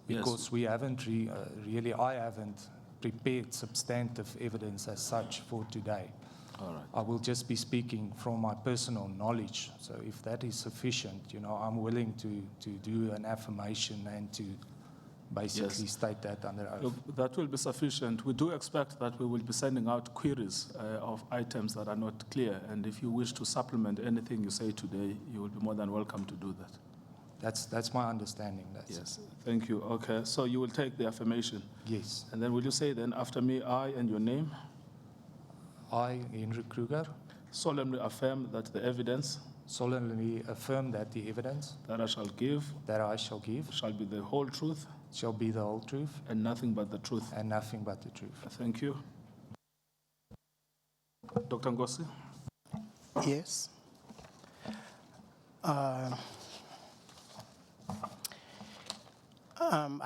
because we haven't really, I haven't prepared substantive evidence as such for today. All right. I will just be speaking from my personal knowledge. So if that is sufficient, I'm willing to do an affirmation and to basically state that under oath. Look, that will be sufficient. We do expect that we will be sending out queries of items that are not clear. And if you wish to supplement anything you say today, you will be more than welcome to do that. That's my understanding. Yes, thank you. Okay, so you will take the affirmation. Yes. And then will you say then after me, I and your name? I, Henry Kruger, Solemnly affirm that the evidence solemnly affirm that the evidence that I shall give shall be the whole truth shall be the whole truth and nothing but the truth. and nothing but the truth. Thank you. Dr. Ngosi? Yes.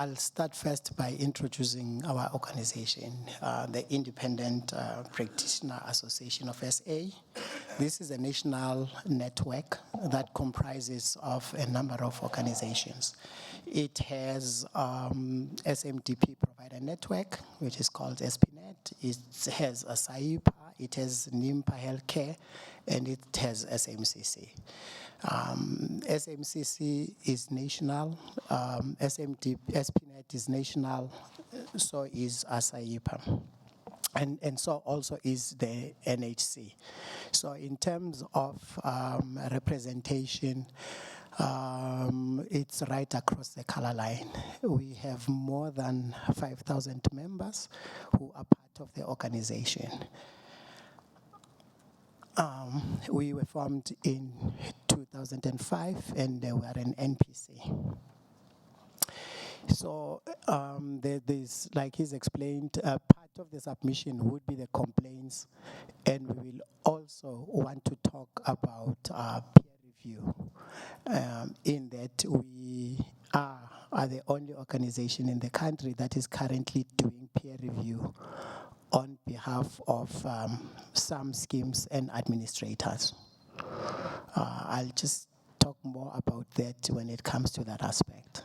I'll start first by introducing our organization, the Independent Practitioner Association of SA. This is a national network that comprises of a number of organizations. It has SMDP Provider Network, which is called SPNet. It has a SAIPA, it has NIMPA Healthcare, and it has SMCC. SMCC is national, SPNet is national, so is SAIPA. And so also is the NHC. So in terms of representation, it's right across the color line. We have more than 5,000 members who are part of the organization. We were formed in 2005 and we are an NPC. So there's, like he's explained, part of the submission would be the complaints, and we will also want to talk about peer review, in that we are the only organization in the country that is currently doing peer review on behalf of some schemes and administrators. I'll just talk more about that when it comes to that aspect.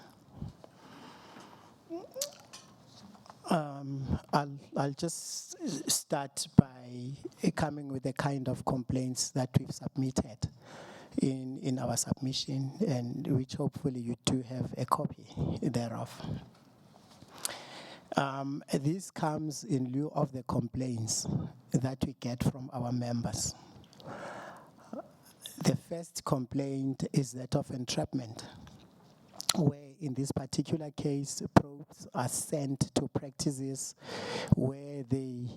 I'll just start by coming with the kind of complaints that we've submitted in our submission, and which hopefully you do have a copy thereof. This comes in lieu of the complaints that we get from our members. The first complaint is that of entrapment, where in this particular case, probes are sent to practices where they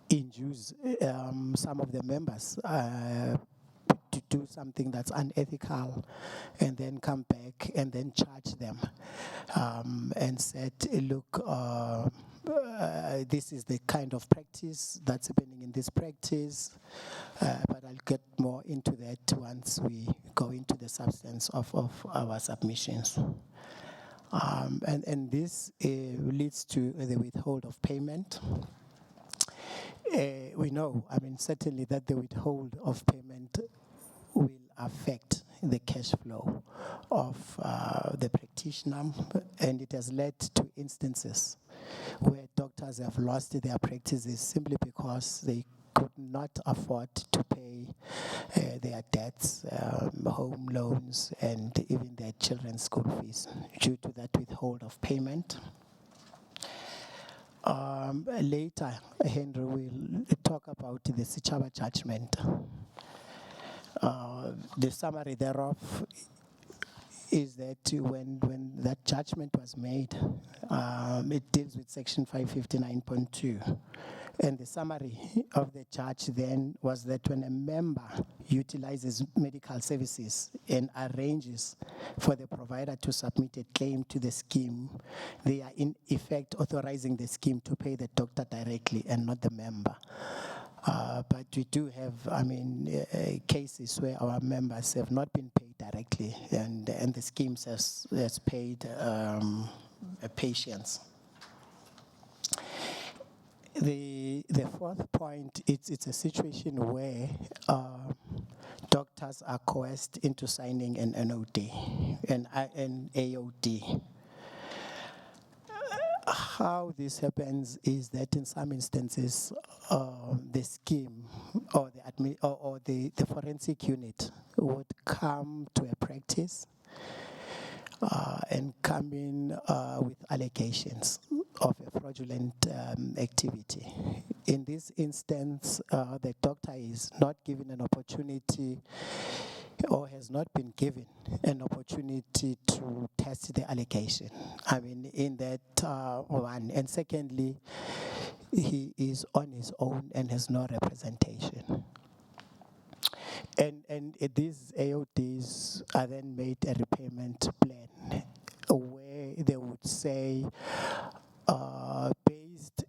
induce some of the members to do something that's unethical, and then come back and then charge them and said, look, this is the kind of practice that's happening in this practice, but I'll get more into that once we go into the substance of our submissions. And this leads to the withhold of payment. We know, certainly that the withhold of payment will affect the cash flow of the practitioner, and it has led to instances where doctors have lost their practices simply because they could not afford to pay their debts, home loans, and even their children's school fees due to that withhold of payment. Later, Henry will talk about the Sichaba judgment. The summary thereof is that when that judgment was made, it deals with section 559.2. And the summary of the judge then was that when a member utilizes medical services and arranges for the provider to submit a claim to the scheme, they are in effect authorizing the scheme to pay the doctor directly and not the member. But we do have, cases where our members have not been paid directly, and the schemes has paid patients. The fourth point, it's a situation where doctors are coerced into signing an NOD, an AOD. how this happens is that in some instances, the scheme or the forensic unit would come to a practice and come in with allegations of a fraudulent activity. In this instance, the doctor is not given an opportunity or has not been given an opportunity to test the allegation. I mean, in that one. And secondly, he is on his own and has no representation. And these AODs are then made a repayment plan where they would say, based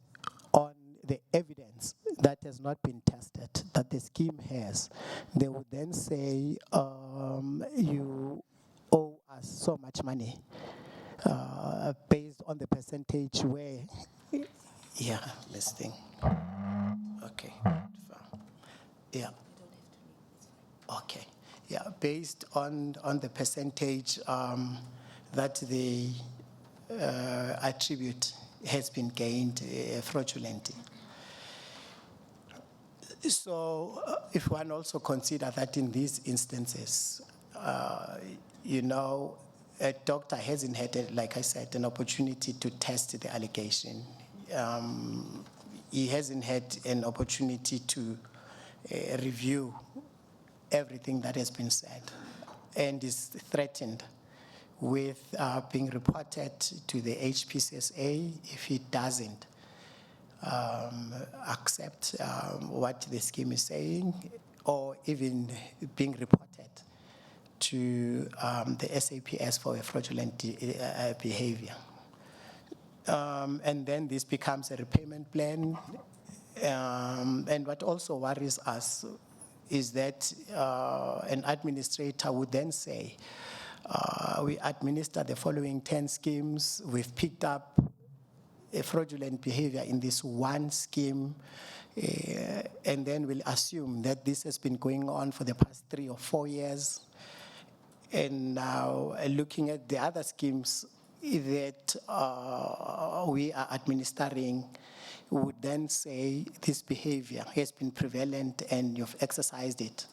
on the evidence that has not been tested, that the scheme has, they would then say, you owe us so much money based on the percentage where, yeah, this thing. Okay, yeah. Okay, yeah, based on the percentage that the attribute has been gained fraudulently. So if one also consider that in these instances, a doctor hasn't had, like I said, an opportunity to test the allegation. He hasn't had an opportunity to review everything that has been said, and is threatened with being reported to the HPCSA if he doesn't accept what the scheme is saying, or even being reported to the SAPS for a fraudulent behavior. And then this becomes a repayment plan. And what also worries us is that an administrator would then say, we administer the following 10 schemes, we've picked up a fraudulent behavior in this one scheme, and then we'll assume that this has been going on for the past 3 or 4 years. And now looking at the other schemes that we are administering, would then say this behavior has been prevalent and you've exercised it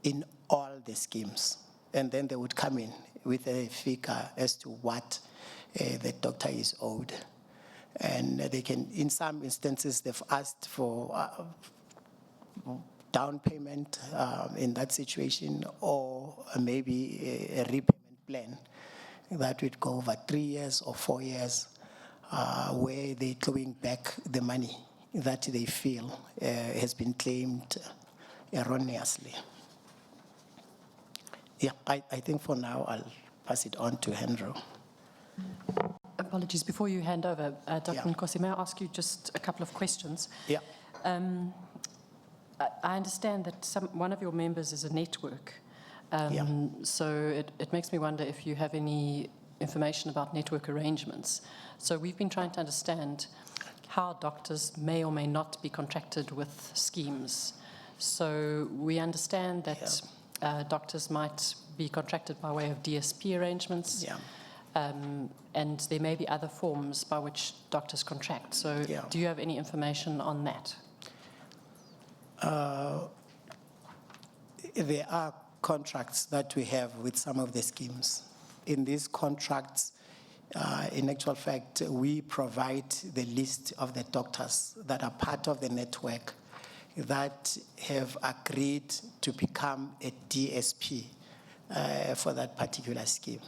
in all the schemes. And then they would come in with a figure as to what the doctor is owed. And they can, in some instances, they've asked for down payment in that situation, or maybe a repayment plan that would go over 3 years or 4 years, where they're clawing back the money that they feel has been claimed erroneously. Yeah, I think for now I'll pass it on to Hendro. Apologies, before you hand over, Dr. Nkosi, may I ask you just a couple of questions? Yeah. I understand that one of your members is a network. So it makes me wonder if you have any information about network arrangements. So we've been trying to understand how doctors may or may not be contracted with schemes. So we understand that doctors might be contracted by way of DSP arrangements. And there may be other forms by which doctors contract. So do you have any information on that? There are contracts that we have with some of the schemes. In these contracts, in actual fact, we provide the list of the doctors that are part of the network that have agreed to become a DSP for that particular scheme.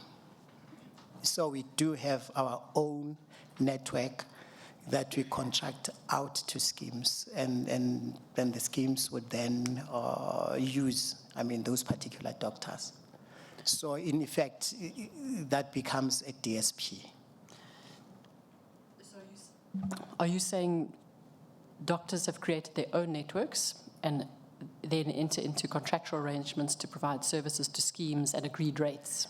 So we do have our own network that we contract out to schemes, and then the schemes would then use, those particular doctors. So in effect, that becomes a DSP. So are you saying doctors have created their own networks and then enter into contractual arrangements to provide services to schemes at agreed rates?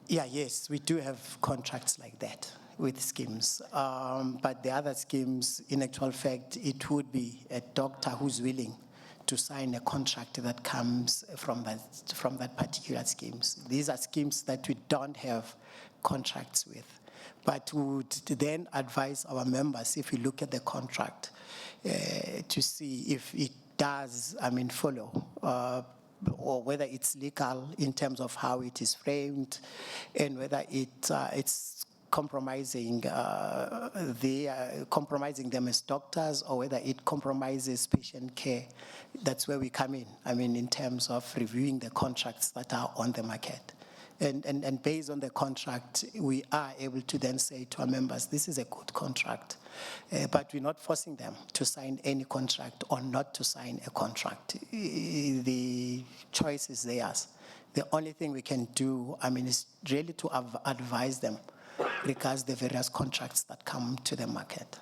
Yes, we do have contracts like that with schemes. But the other schemes, in actual fact, it would be a doctor who's willing to sign a contract that comes from that particular schemes. These are schemes that we don't have contracts with. But we would then advise our members, if we look at the contract, to see if it does, follow, or whether it's legal in terms of how it is framed, and whether it's compromising compromising them as doctors, or whether it compromises patient care. That's where we come in. In terms of reviewing the contracts that are on the market. And based on the contract, we are able to then say to our members, this is a good contract. But we're not forcing them to sign any contract or not to sign a contract. The choice is theirs. The only thing we can do, is really to advise them regards the various contracts that come to the market.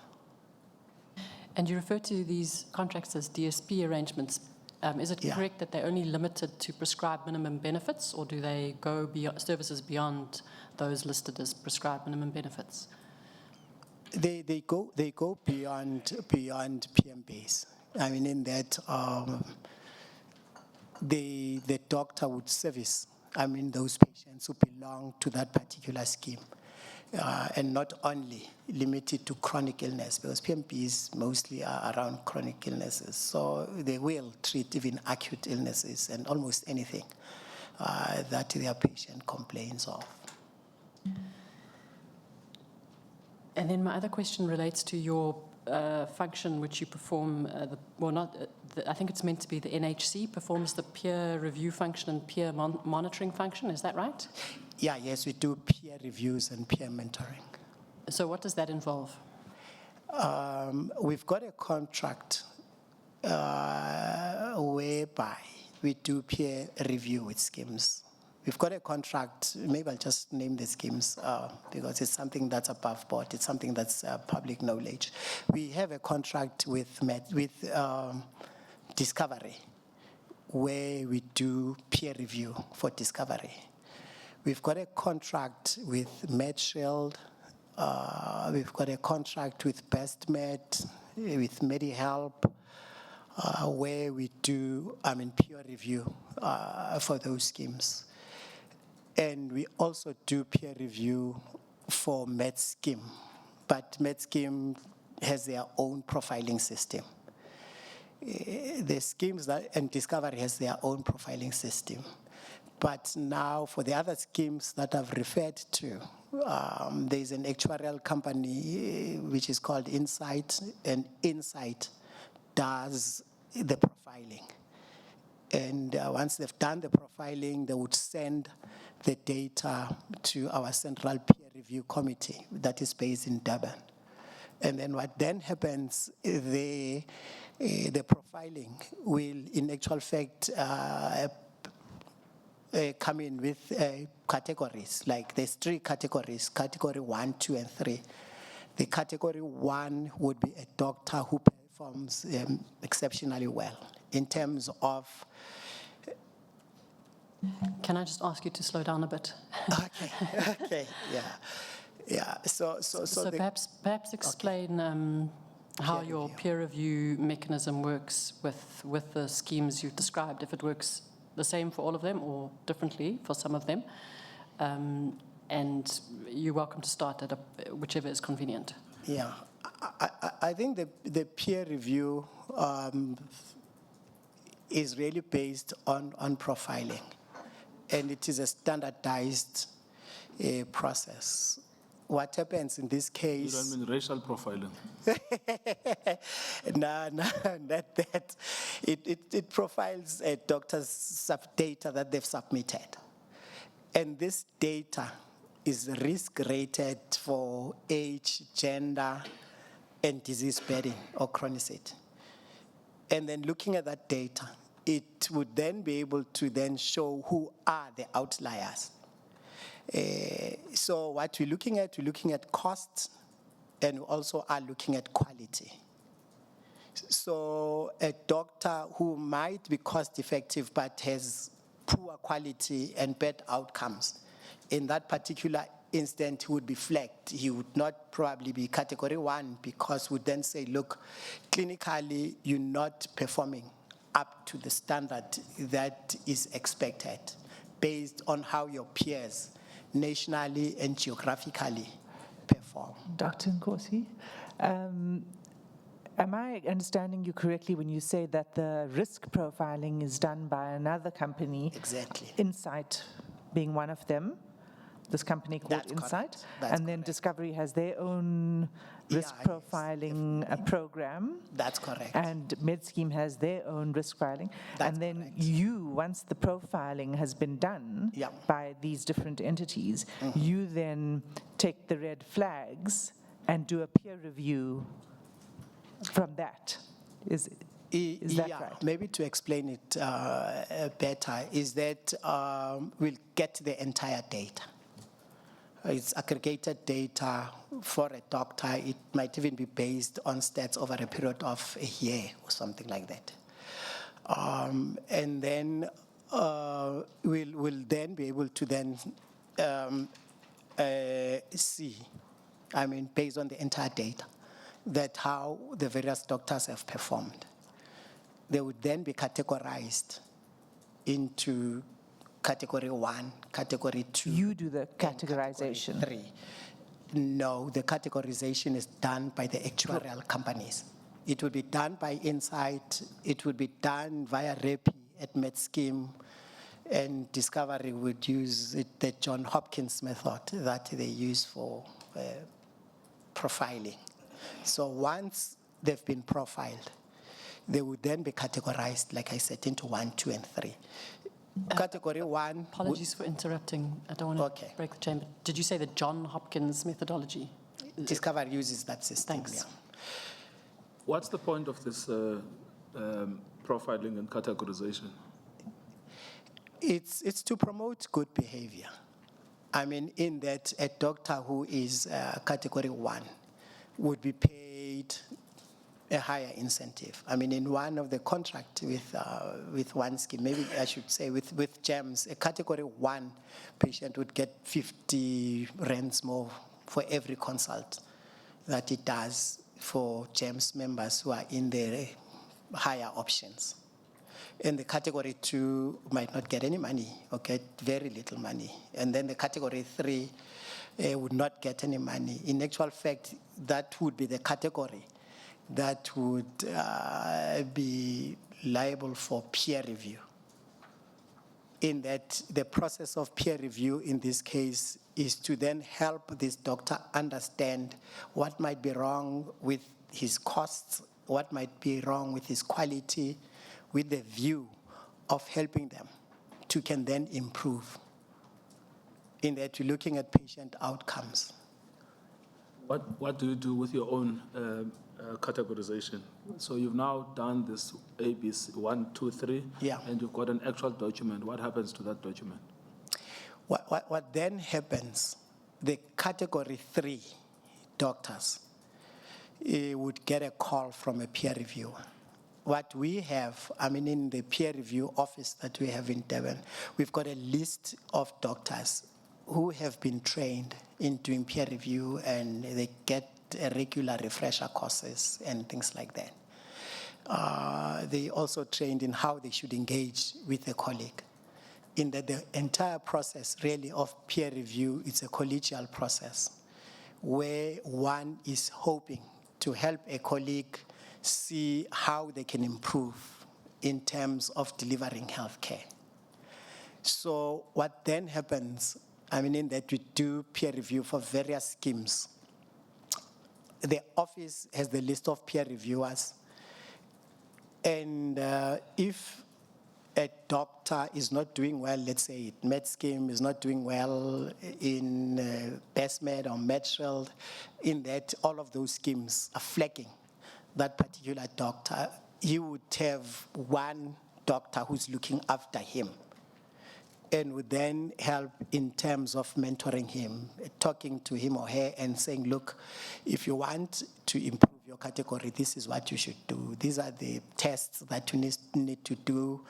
And you refer to these contracts as DSP arrangements. Is it correct that they're only limited to prescribed minimum benefits, or do they go beyond services beyond those listed as prescribed minimum benefits? They go beyond PMBs. In that the doctor would service those patients who belong to that particular scheme. And not only limited to chronic illness, because PMPs mostly are around chronic illnesses. So they will treat even acute illnesses and almost anything that their patient complains of. And then my other question relates to your function which you perform, I think it's meant to be the NHC, performs the peer review function and peer monitoring function, is that right? Yes, we do peer reviews and peer mentoring. So what does that involve? We've got a contract whereby we do peer review with schemes. We've got a contract, maybe I'll just name the schemes because it's something that's above board, it's something that's public knowledge. We have a contract with Discovery, where we do peer review for Discovery. We've got a contract with MedShield. We've got a contract with BestMed, with MediHelp, where we do peer review for those schemes. And we also do peer review for MedScheme, but MedScheme has their own profiling system. The schemes and Discovery has their own profiling system. But now for the other schemes that I've referred to, there's an actuarial company which is called Insight, and Insight does the profiling. And once they've done the profiling, they would send the data to our central peer review committee that is based in Durban. And then what then happens, the profiling will in actual fact come in with categories. Like there's 3 categories, category 1, 2, and 3. The category 1 would be a doctor who performs exceptionally well in terms of... Can I just ask you to slow down a bit? Okay, yeah. So perhaps explain how your peer review mechanism works with the schemes you've described, if it works the same for all of them or differently for some of them. And you're welcome to start at whichever is convenient. Yeah, I think the peer review is really based on profiling. And it is a standardized process. What happens in this case... You don't mean racial profiling? No, not that. It profiles a doctor's data that they've submitted. And this data is risk rated for age, gender, and disease burden or chronicity. And then looking at that data, it would then be able to then show who are the outliers. So what we're looking at costs, and we also are looking at quality. So a doctor who might be cost effective but has poor quality and bad outcomes, in that particular instant he would be flagged. He would not probably be category 1 because we'd then say, look, clinically you're not performing up to the standard that is expected based on how your peers nationally and geographically perform. Dr. Nkosi, am I understanding you correctly when you say that the risk profiling is done by another company? Exactly. Insight being one of them, this company called That's Insight, correct. That's and then correct. Discovery has their own risk Yeah, yes, profiling program. That's correct. And MedScheme has their own risk profiling. That's and then correct. you, once the profiling has been done Yeah. by these different entities, you then take the red flags and do a peer review from that. Is that right? Maybe to explain it better, is that we'll get the entire data. It's aggregated data for a doctor. It might even be based on stats over a period of a year or something like that. And then we'll then be able to then see, based on the entire data, that how the various doctors have performed. They would then be categorized into category 1, category 2. You do the and category categorization. 3. No, the categorization is done by the actuarial companies. It will be done by Insight. It will be done via REPI at MedScheme, and Discovery would use the John Hopkins method that they use for profiling. So once they've been profiled, they would then be categorized, like I said, into 1, 2, and 3. Category 1. Apologies for interrupting. I don't want to break the chain, but did you say the John Hopkins methodology? Discovery uses that system. Thanks. Yeah. What's the point of this profiling and categorization? It's to promote good behavior. In that a doctor who is category 1 would be paid a higher incentive. In one of the contract with one scheme, maybe I should say with GEMS, a category 1 patient would get 50 rands more for every consult that it does for GEMS members who are in the higher options. And the category 2 might not get any money or get very little money. And then the category 3 would not get any money. In actual fact, that would be the category that would be liable for peer review. In that the process of peer review in this case is to then help this doctor understand what might be wrong with his costs, what might be wrong with his quality, with the view of helping them to can then improve. In that you're looking at patient outcomes. What do you do with your own categorization? So you've now done this ABC 1, 2, 3, and you've got an actual document. What happens to that document? What then happens, the category 3 doctors would get a call from a peer reviewer. What we have, in the peer review office that we have in Durban, we've got a list of doctors who have been trained in doing peer review, and they get regular refresher courses and things like that. They also trained in how they should engage with a colleague. In that the entire process really of peer review is a collegial process where one is hoping to help a colleague see how they can improve in terms of delivering healthcare. So what then happens, in that we do peer review for various schemes. The office has the list of peer reviewers, and if a doctor is not doing well, let's say MedScheme is not doing well in BestMed or MedShield, in that all of those schemes are flagging that particular doctor, he would have one doctor who's looking after him and would then help in terms of mentoring him, talking to him or her and saying, look, if you want to improve your category, this is what you should do. These are the tests that you need to do.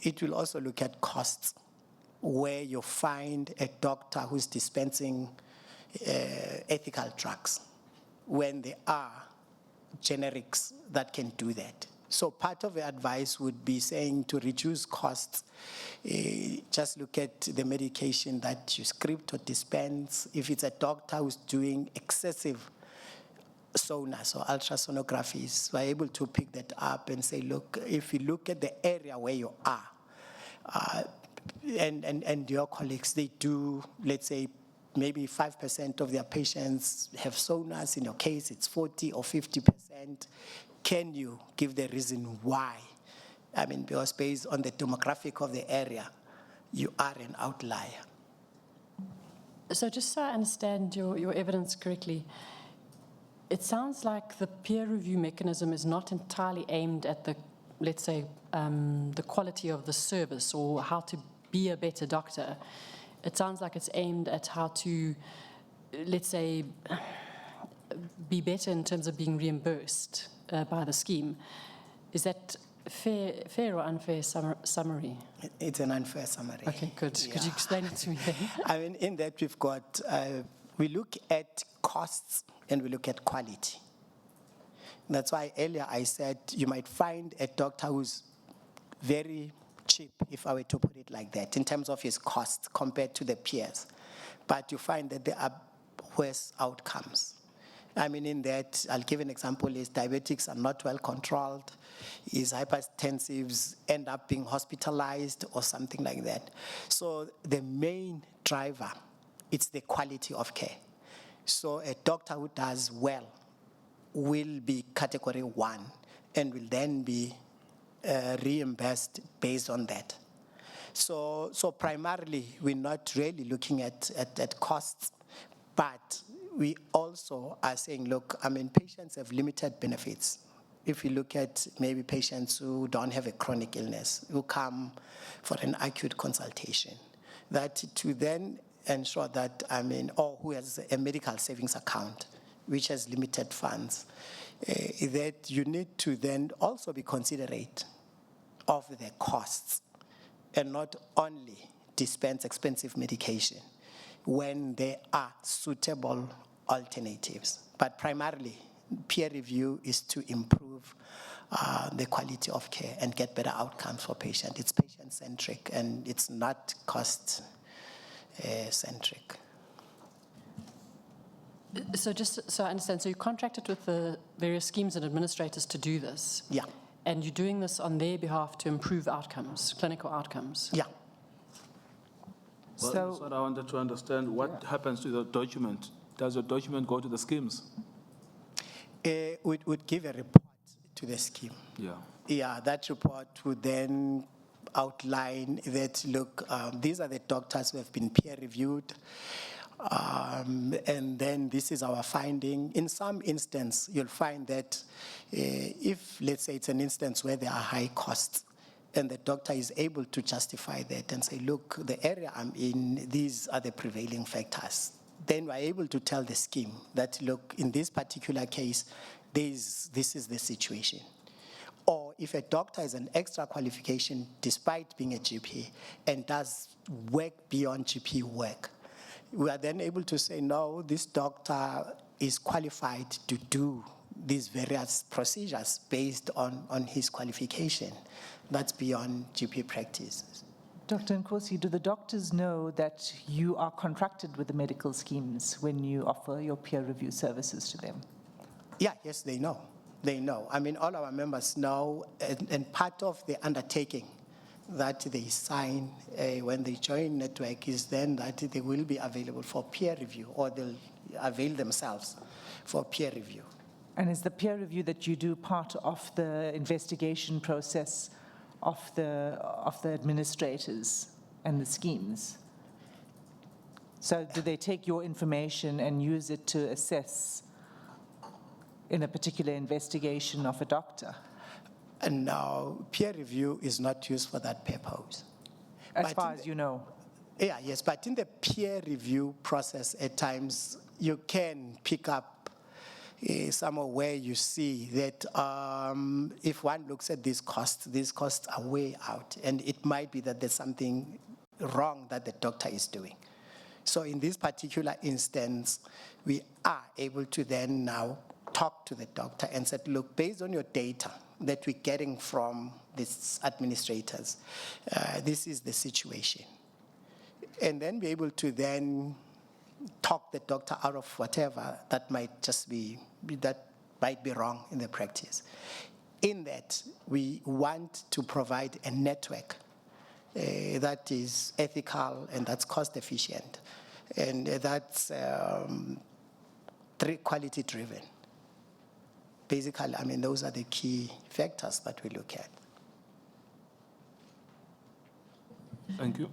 It will also look at costs, where you find a doctor who's dispensing ethical drugs when there are generics that can do that. So part of the advice would be saying to reduce costs, just look at the medication that you script or dispense. If it's a doctor who's doing excessive sonars or ultrasonographies, we're able to pick that up and say, look, if you look at the area where you are, and your colleagues, they do, let's say, maybe 5% of their patients have sonars. In your case, it's 40 or 50%. Can you give the reason why? I mean, because based on the demographic of the area, you are an outlier. So just so I understand your evidence correctly, it sounds like the peer review mechanism is not entirely aimed at the, let's say, the quality of the service or how to be a better doctor. It sounds like it's aimed at how to, let's say, be better in terms of being reimbursed by the scheme. Is that fair or unfair summary? It's an unfair summary. Okay, good. Yeah. Could you explain it to me then? I mean, in that we've got, we look at costs and we look at quality. That's why earlier I said you might find a doctor who's very cheap, if I were to put it like that, in terms of his cost compared to the peers. But you find that there are worse outcomes. I mean, in that, I'll give an example, is diabetics are not well controlled, is hypertensives end up being hospitalized or something like that. So the main driver, it's the quality of care. So a doctor who does well will be category 1 and will then be reimbursed based on that. So primarily, we're not really looking at costs, but we also are saying, look, I mean, patients have limited benefits. If you look at maybe patients who don't have a chronic illness, who come for an acute consultation, that to then ensure that, I mean, or who has a medical savings account, which has limited funds, that you need to then also be considerate of the costs and not only dispense expensive medication when there are suitable alternatives. But primarily, peer review is to improve the quality of care and get better outcomes for patients. It's patient-centric and it's not cost-centric. So just so I understand, so you contracted with the various schemes and administrators to do this? Yeah. And you're doing this on their behalf to improve outcomes, clinical outcomes? Yeah. Well, So- that's what I wanted to understand. What happens to the document? Does the document go to the schemes? Would give a report to the scheme. Yeah. Yeah, that report would then outline that, look, these are the doctors who have been peer reviewed, and then this is our finding. In some instance, you'll find that if, let's say, it's an instance where there are high costs, and the doctor is able to justify that and say, look, the area I'm in, these are the prevailing factors, then we're able to tell the scheme that, look, in this particular case, this is the situation. Or if a doctor has an extra qualification despite being a GP and does work beyond GP work, we are then able to say, no, this doctor is qualified to do these various procedures based on his qualification. That's beyond GP practice. Dr. Nkosi, do the doctors know that you are contracted with the medical schemes when you offer your peer review services to them? Yeah, yes, they know. They know. I mean, all our members know, and part of the undertaking that they sign when they join network is then that they will be available for peer review, or they'll avail themselves for peer review. And is the peer review that you do part of the investigation process of the administrators and the schemes? So do they take your information and use it to assess in a particular investigation of a doctor? And now, peer review is not used for that purpose. As far as you know? Yeah, yes, but in the peer review process, at times, you can pick up somewhere where you see that if one looks at these costs are way out, and it might be that there's something wrong that the doctor is doing. So in this particular instance, we are able to then now talk to the doctor and say, look, based on your data that we're getting from these administrators. This is the situation. And then be able to then talk the doctor out of whatever that might just be wrong in the practice. In that, we want to provide a network that is ethical and that's cost efficient, and that's quality driven. Basically, I mean, those are the key factors that we look at. Thank you.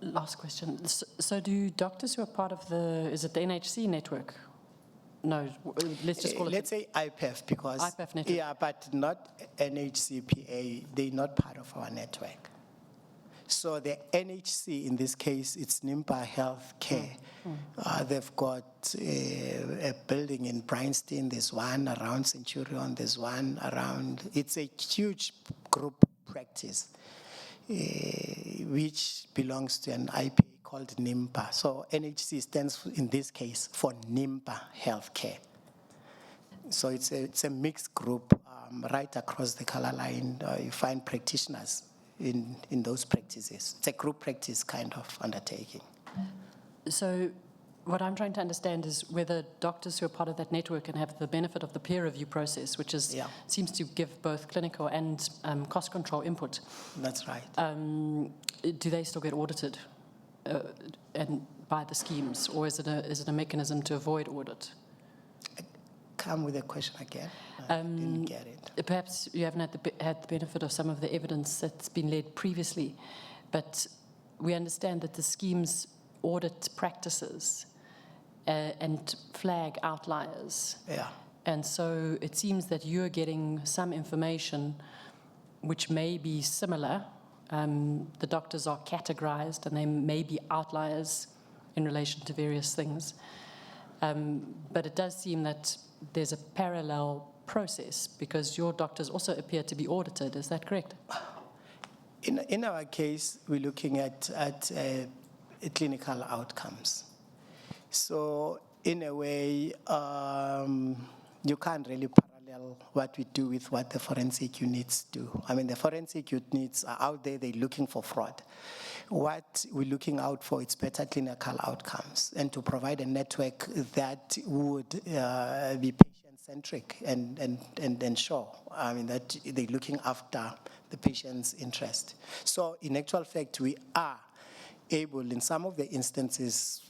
Last question. So do doctors who are part of is it the NHC network? No, let's just call it. Let's say IPEF, because. IPEF network. Yeah, but not NHCPA. They're not part of our network. So the NHC, in this case, it's NHCPA Healthcare. They've got a building in Bryanston, there's one around Centurion, there's one around, it's a huge group practice, which belongs to an IPA called NHCPA. So NHC stands, in this case, for NHCPA Healthcare. So it's a mixed group right across the color line. You find practitioners in those practices. It's a group practice kind of undertaking. So what I'm trying to understand is whether doctors who are part of that network and have the benefit of the peer review process, which is seems to give both clinical and cost control input. That's right. Do they still get audited and by the schemes, or is it a mechanism to avoid audit? Come with a question again. I didn't get it. Perhaps you haven't had the benefit of some of the evidence that's been led previously, but we understand that the schemes audit practices and flag outliers. Yeah. And so it seems that you're getting some information which may be similar. The doctors are categorized and they may be outliers in relation to various things. But it does seem that there's a parallel process because your doctors also appear to be audited. Is that correct? In our case, we're looking at clinical outcomes. So in a way, you can't really parallel what we do with what the forensic units do. I mean, the forensic units are out there, they're looking for fraud. What we're looking out for is better clinical outcomes and to provide a network that would be patient-centric and ensure, I mean, that they're looking after the patient's interest. So in actual fact, we are able, in some of the instances,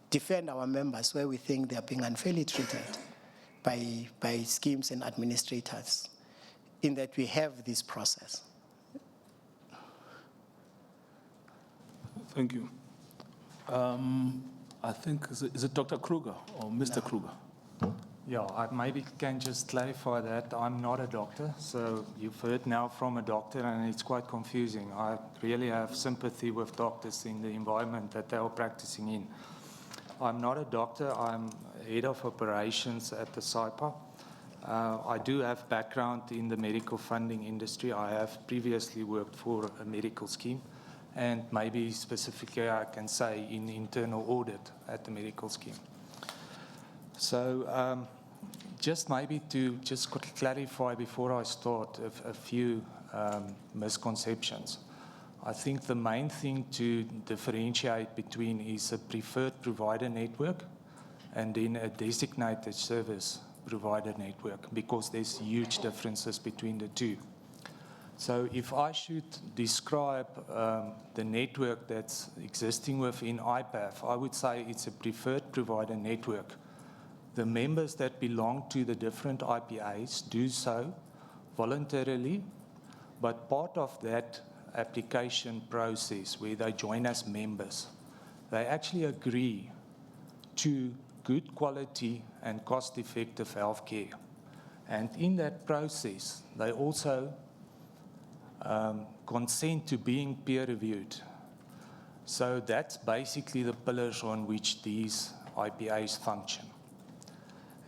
defend our members where we think they are being unfairly treated by schemes and administrators, in that we have this process. Thank you. I think, is it Dr. Kruger or Mr. Kruger? Yeah, I maybe can just clarify that. I'm not a doctor, so you've heard now from a doctor, and it's quite confusing. I really have sympathy with doctors in the environment that they are practicing in. I'm not a doctor. I'm head of operations at the SIPA. I do have background in the medical funding industry. I have previously worked for a medical scheme, and maybe specifically I can say in internal audit at the medical scheme. So just maybe to just clarify before I start a few misconceptions. I think the main thing to differentiate between is a preferred provider network and then a designated service provider network, because there's huge differences between the two. So if I should describe the network that's existing within IPAF, I would say it's a preferred provider network. The members that belong to the different IPAs do so voluntarily, but part of that application process where they join as members, they actually agree to good quality and cost-effective healthcare. And in that process, they also consent to being peer-reviewed. So that's basically the pillars on which these IPAs function.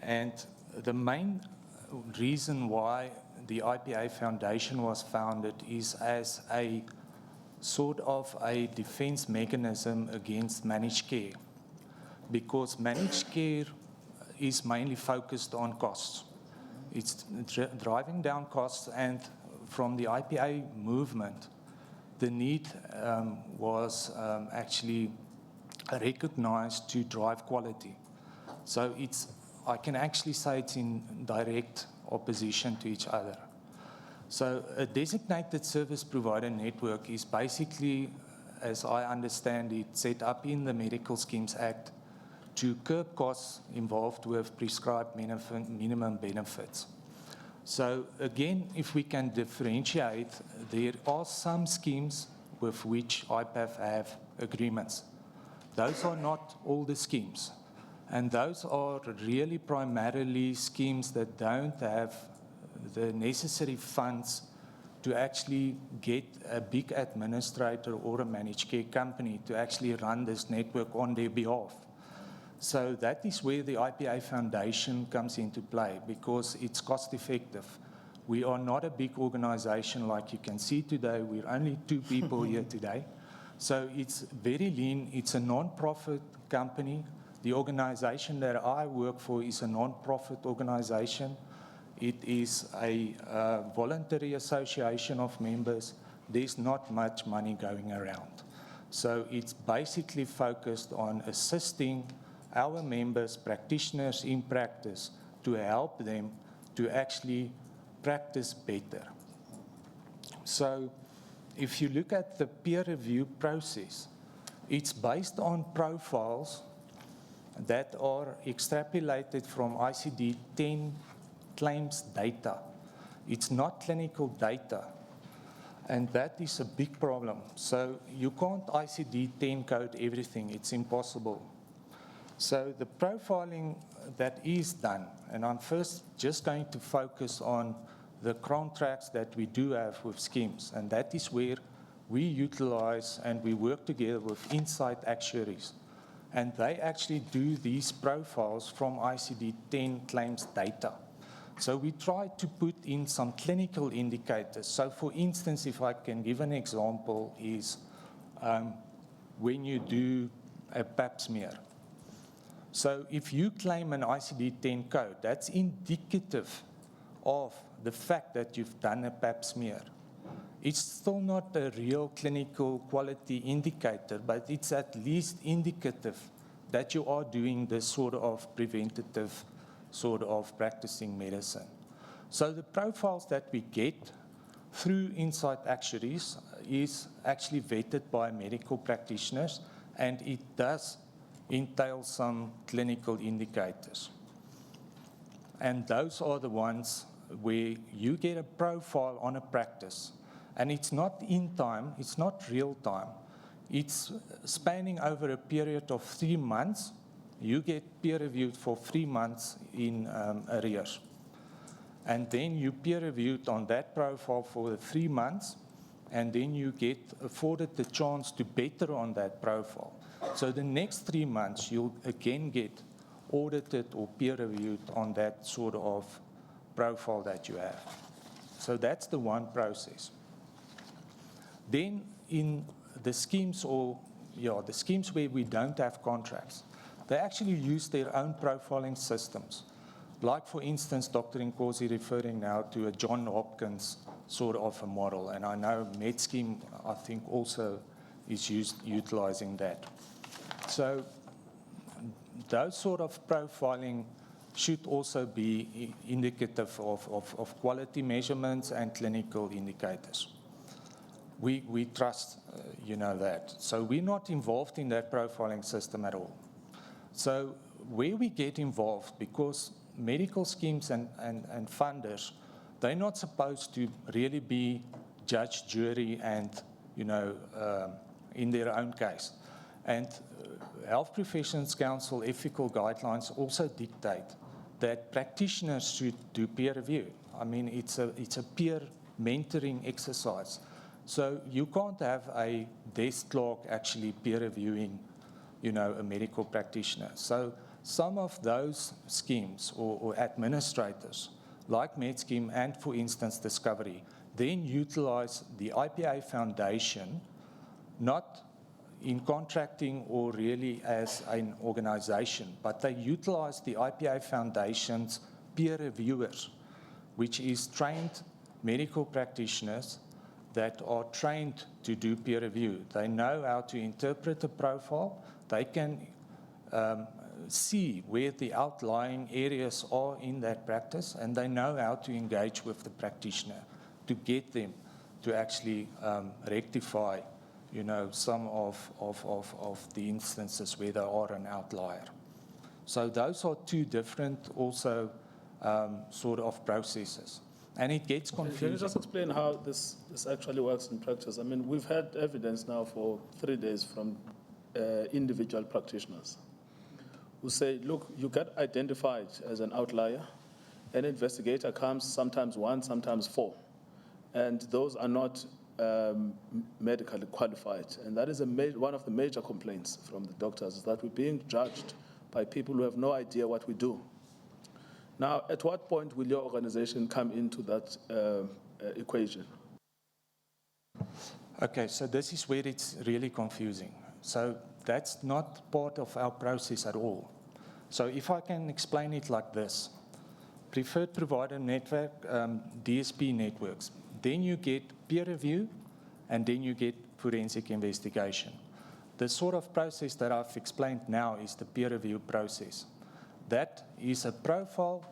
And the main reason why the IPA Foundation was founded is as a sort of a defense mechanism against managed care, because managed care is mainly focused on costs. It's driving down costs, and from the IPA movement, the need was actually recognized to drive quality. So I can actually say it's in direct opposition to each other. So a designated service provider network is basically, as I understand it, set up in the Medical Schemes Act to curb costs involved with prescribed minimum benefits. So again, if we can differentiate, there are some schemes with which IPAF have agreements. Those are not all the schemes. And those are really primarily schemes that don't have the necessary funds to actually get a big administrator or a managed care company to actually run this network on their behalf. So that is where the IPA Foundation comes into play, because it's cost effective. We are not a big organization like you can see today. We're only 2 people here today. So it's very lean. It's a non-profit company. The organization that I work for is a non-profit organization. It is a voluntary association of members. There's not much money going around. So it's basically focused on assisting our members, practitioners in practice, to help them to actually practice better. So if you look at the peer review process, it's based on profiles that are extrapolated from ICD-10 claims data. It's not clinical data, and that is a big problem. So you can't ICD-10 code everything. It's impossible. So the profiling that is done, and I'm first just going to focus on the contracts that we do have with schemes, and that is where we utilize and we work together with Insight Actuaries. And they actually do these profiles from ICD-10 claims data. So we try to put in some clinical indicators. So for instance, if I can give an example, is when you do a pap smear. So if you claim an ICD-10 code, that's indicative of the fact that you've done a pap smear. It's still not a real clinical quality indicator, but it's at least indicative that you are doing this sort of preventative sort of practicing medicine. So the profiles that we get through Insight Actuaries is actually vetted by medical practitioners, and it does entail some clinical indicators. And those are the ones where you get a profile on a practice. And it's not in time, it's not real time. It's spanning over a period of 3 months. You get peer reviewed for 3 months in arrears. And then you peer reviewed on that profile for the 3 months, and then you get afforded the chance to better on that profile. So the next 3 months, you'll again get audited or peer reviewed on that sort of profile that you have. So that's the one process. Then in the schemes the schemes where we don't have contracts, they actually use their own profiling systems. Like, for instance, Dr. Nkosi referring now to a John Hopkins sort of a model, and I know MedScheme, I think, also is utilizing that. So those sort of profiling should also be indicative of quality measurements and clinical indicators. We trust, that. So we're not involved in that profiling system at all. So where we get involved, because medical schemes and funders, they're not supposed to really be judge, jury, and, in their own case. And Health Professions Council ethical guidelines also dictate that practitioners should do peer review. I mean, it's a peer mentoring exercise. So you can't have a desk clerk actually peer reviewing, a medical practitioner. So some of those schemes or administrators, like MedScheme and, for instance, Discovery, then utilize the IPA Foundation, not in contracting or really as an organization, but they utilize the IPA Foundation's peer reviewers which is trained medical practitioners that are trained to do peer review. They know how to interpret a profile. They can see where the outlying areas are in that practice, and they know how to engage with the practitioner to get them to actually rectify, some of the instances where they are an outlier. So those are two different also sort of processes. And it gets confusing. Can you just explain how this actually works in practice? I mean, we've had evidence now for 3 days from individual practitioners who say, look, you get identified as an outlier. An investigator comes sometimes 1, sometimes 4. And those are not medically qualified. And that is one of the major complaints from the doctors, is that we're being judged by people who have no idea what we do. Now, at what point will your organization come into that equation? Okay, so this is where it's really confusing. So that's not part of our process at all. So if I can explain it like this, preferred provider network, DSP networks, then you get peer review, and then you get forensic investigation. The sort of process that I've explained now is the peer review process. That is a profile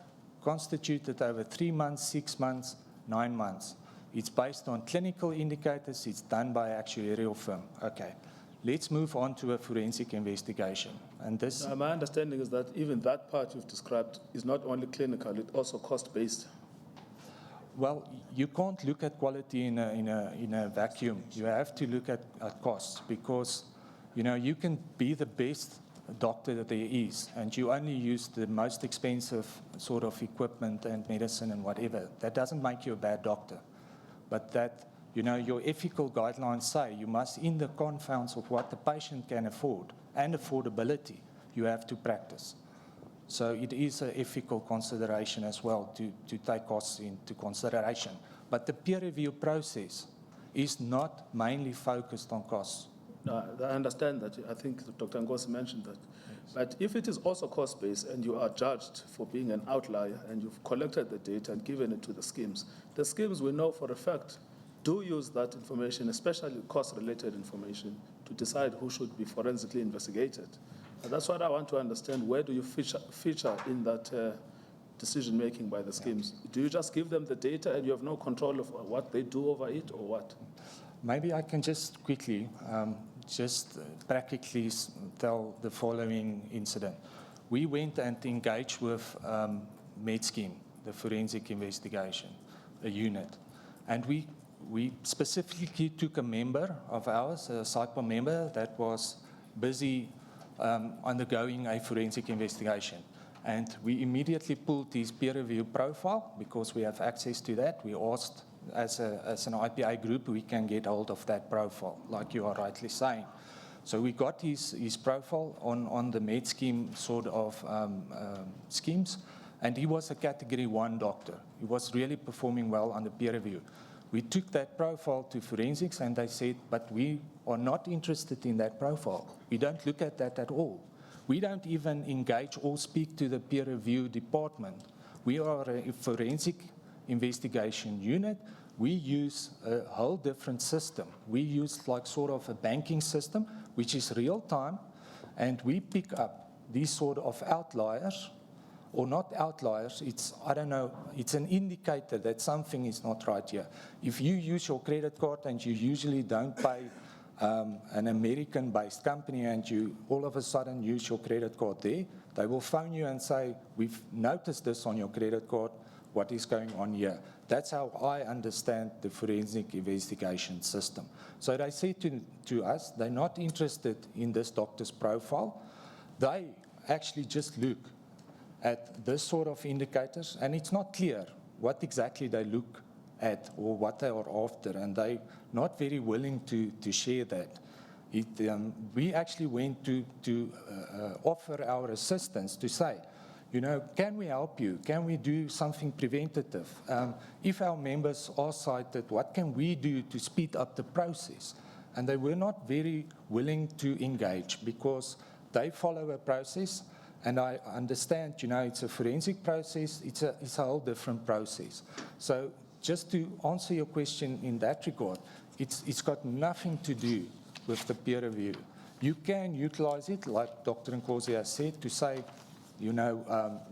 constituted over 3 months, 6 months, 9 months. It's based on clinical indicators. It's done by an actuarial firm. Okay, let's move on to a forensic investigation. And this. My understanding is that even that part you've described is not only clinical, it's also cost-based. Well, you can't look at quality in a vacuum. You have to look at costs, because you can be the best doctor that there is, and you only use the most expensive sort of equipment and medicine and whatever. That doesn't make you a bad doctor. But that, your ethical guidelines say you must, in the confines of what the patient can afford and affordability, you have to practice. So it is an ethical consideration as well to take costs into consideration. But the peer review process is not mainly focused on costs. No, I understand that. I think Dr. Ngosi mentioned that. Yes. But if it is also cost-based and you are judged for being an outlier and you've collected the data and given it to the schemes we know for a fact do use that information, especially cost-related information, to decide who should be forensically investigated. And that's what I want to understand. Where do you feature in that decision-making by the schemes? Do you just give them the data and you have no control of what they do over it, or what? Maybe I can just quickly, practically tell the following incident. We went and engaged with MedScheme, the forensic investigation, a unit. And we specifically took a member of ours, a SIPA member, that was busy undergoing a forensic investigation. And we immediately pulled his peer review profile, because we have access to that. We asked, as an IPA group, we can get hold of that profile, like you are rightly saying. So we got his profile on the MedScheme sort of schemes, and he was a category 1 doctor. He was really performing well under peer review. We took that profile to forensics, and they said, but we are not interested in that profile. We don't look at that at all. We don't even engage or speak to the peer review department. We are a forensic investigation unit. We use a whole different system. We use like sort of a banking system, which is real time, and we pick up these sort of outliers, or not outliers, it's an indicator that something is not right here. If you use your credit card and you usually don't pay an American-based company, and you all of a sudden use your credit card there, they will phone you and say, we've noticed this on your credit card, what is going on here? That's how I understand the forensic investigation system. So they say to us, they're not interested in this doctor's profile. They actually just look at this sort of indicators, and it's not clear what exactly they look at or what they are after, and they're not very willing to share that. We actually went to offer our assistance to say, can we help you? Can we do something preventative? If our members are cited, what can we do to speed up the process? And they were not very willing to engage, because they follow a process, And I understand, it's a forensic process, it's a whole different process. So just to answer your question in that regard, it's got nothing to do with the peer review. You can utilize it, like Dr. Nkosi has said, to say,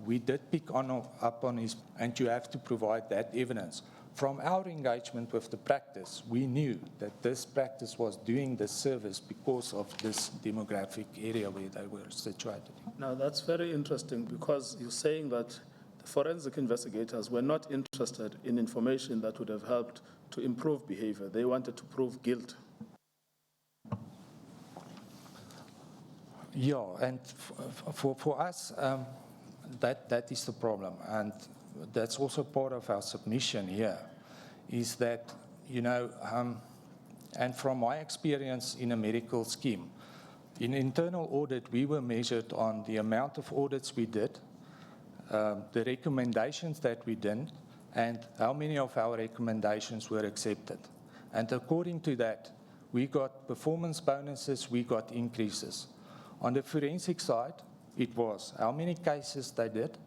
we did pick up on his, and you have to provide that evidence. From our engagement with the practice, we knew that this practice was doing this service because of this demographic area where they were situated. Now, that's very interesting because you're saying that the forensic investigators were not interested in information that would have helped to improve behavior. They wanted to prove guilt. Yeah, and for us, that is the problem. And that's also part of our submission here, is that, and from my experience in a medical scheme, in internal audit, we were measured on the amount of audits we did, the recommendations that we did, and how many of our recommendations were accepted. And according to that, we got performance bonuses, we got increases. On the forensic side, it was how many cases they did,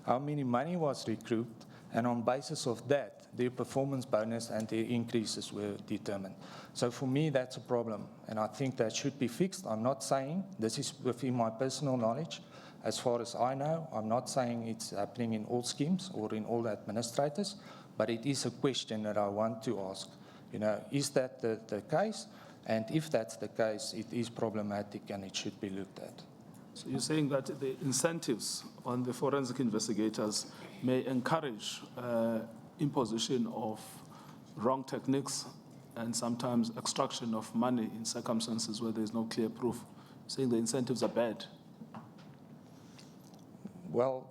how many money was recouped, and on basis of that, their performance bonus and their increases were determined. So for me, that's a problem, and I think that should be fixed. I'm not saying, this is within my personal knowledge, as far as I know, I'm not saying it's happening in all schemes or in all administrators, but it is a question that I want to ask. Is that the case? And if that's the case, it is problematic and it should be looked at. So you're saying that the incentives on the forensic investigators may encourage imposition of wrong techniques and sometimes extraction of money in circumstances where there's no clear proof. You're saying the incentives are bad. Well,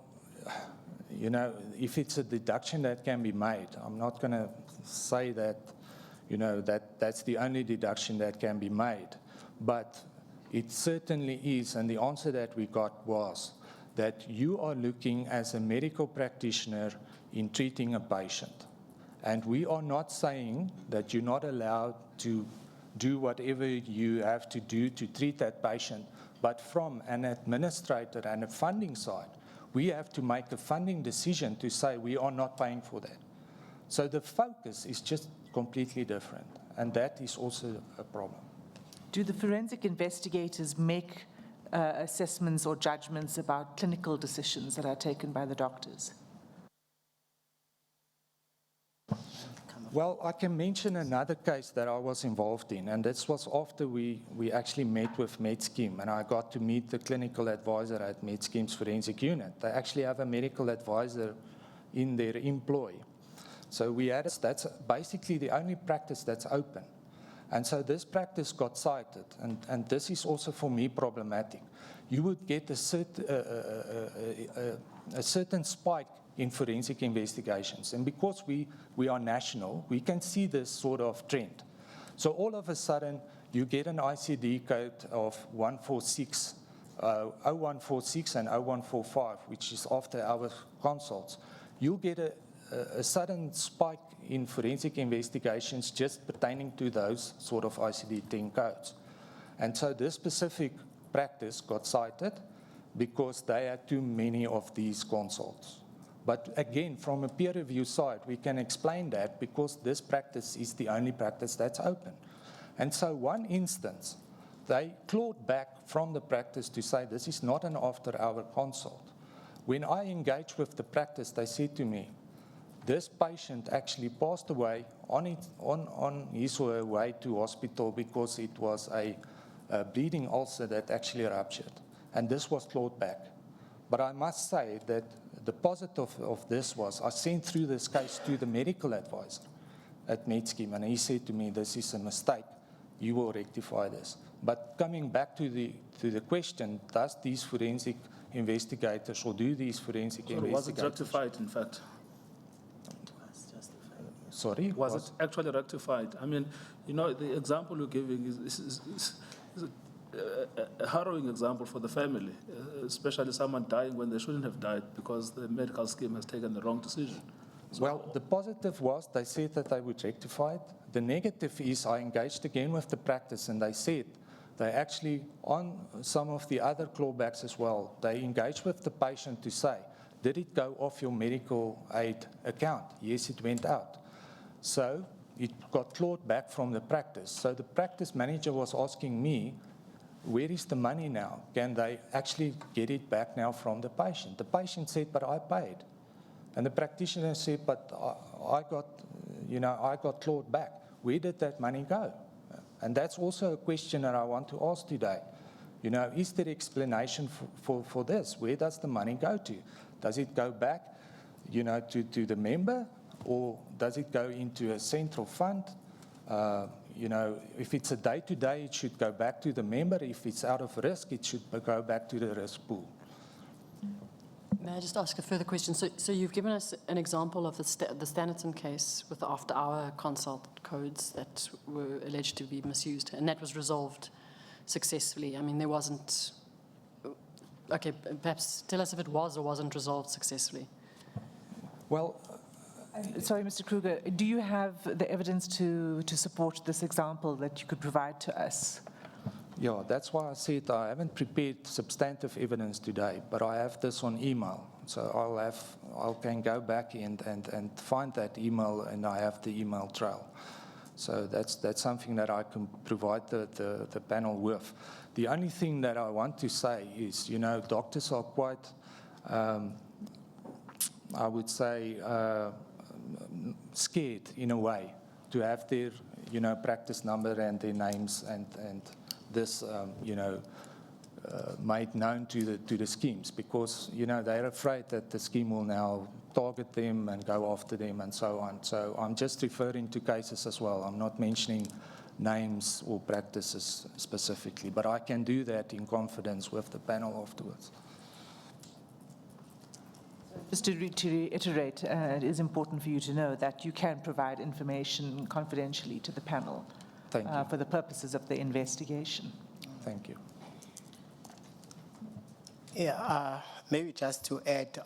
if it's a deduction that can be made, I'm not going to say that, that's the only deduction that can be made. But it certainly is, and the answer that we got was that you are looking as a medical practitioner in treating a patient. And we are not saying that you're not allowed to do whatever you have to do to treat that patient, but from an administrator and a funding side, we have to make a funding decision to say we are not paying for that. So the focus is just completely different, and that is also a problem. Do the forensic investigators make assessments or judgments about clinical decisions that are taken by the doctors? Well, I can mention another case that I was involved in, and this was after we actually met with MedScheme, and I got to meet the clinical advisor at MedScheme's forensic unit. They actually have a medical advisor in their employ. So that's basically the only practice that's open. And so this practice got cited, and this is also for me problematic. You would get a certain spike in forensic investigations. And because we are national, we can see this sort of trend. So all of a sudden, you get an ICD code of 0146 and 0145, which is after our consults. You'll get a sudden spike in forensic investigations just pertaining to those sort of ICD-10 codes. And so this specific practice got cited because they had too many of these consults. But again, from a peer review side, we can explain that because this practice is the only practice that's open. And so one instance, they clawed back from the practice to say this is not an after-hour consult. When I engaged with the practice, they said to me, this patient actually passed away on his or her way to hospital because it was a bleeding ulcer that actually ruptured. And this was clawed back. But I must say that the positive of this was I sent through this case to the medical advisor at MedScheme, and he said to me, this is a mistake. You will rectify this. But coming back to the question, does these forensic investigators or do these forensic investigators... Was it rectified, in fact? Sorry? Was it actually rectified? I mean, the example you're giving is a harrowing example for the family, especially someone dying when they shouldn't have died because the medical scheme has taken the wrong decision. Well, the positive was they said that they would rectify it. The negative is I engaged again with the practice and they said They actually, on some of the other clawbacks as well, they engage with the patient to say, did it go off your medical aid account? Yes, it went out. So it got clawed back from the practice. So the practice manager was asking me, where is the money now? Can they actually get it back now from the patient? The patient said, but I paid. And the practitioner said, but I got clawed back. Where did that money go? And that's also a question that I want to ask today. Is there explanation for this? Where does the money go to? Does it go back, to the member, or does it go into a central fund? If it's a day-to-day, it should go back to the member. If it's out of risk, it should go back to the risk pool. May I just ask a further question? So you've given us an example of the Standerton case with the after-hour consult codes that were alleged to be misused, and that was resolved successfully. I mean, there wasn't... Okay, perhaps tell us if it was or wasn't resolved successfully. Well... Sorry, Mr. Kruger, do you have the evidence to support this example that you could provide to us? Yeah, that's why I said I haven't prepared substantive evidence today, but I have this on email. So I can go back and find that email, and I have the email trail. So that's something that I can provide the panel with. The only thing that I want to say is, doctors are quite, I would say, scared in a way to have their, practice number and their names and this, made known to the schemes, because, they're afraid that the scheme will now target them and go after them and so on. So I'm just referring to cases as well. I'm not mentioning names or practices specifically, but I can do that in confidence with the panel afterwards. Just to reiterate, it is important for you to know that you can provide information confidentially to the panel. Thank you. For the purposes of the investigation. Thank you. Yeah, maybe just to add,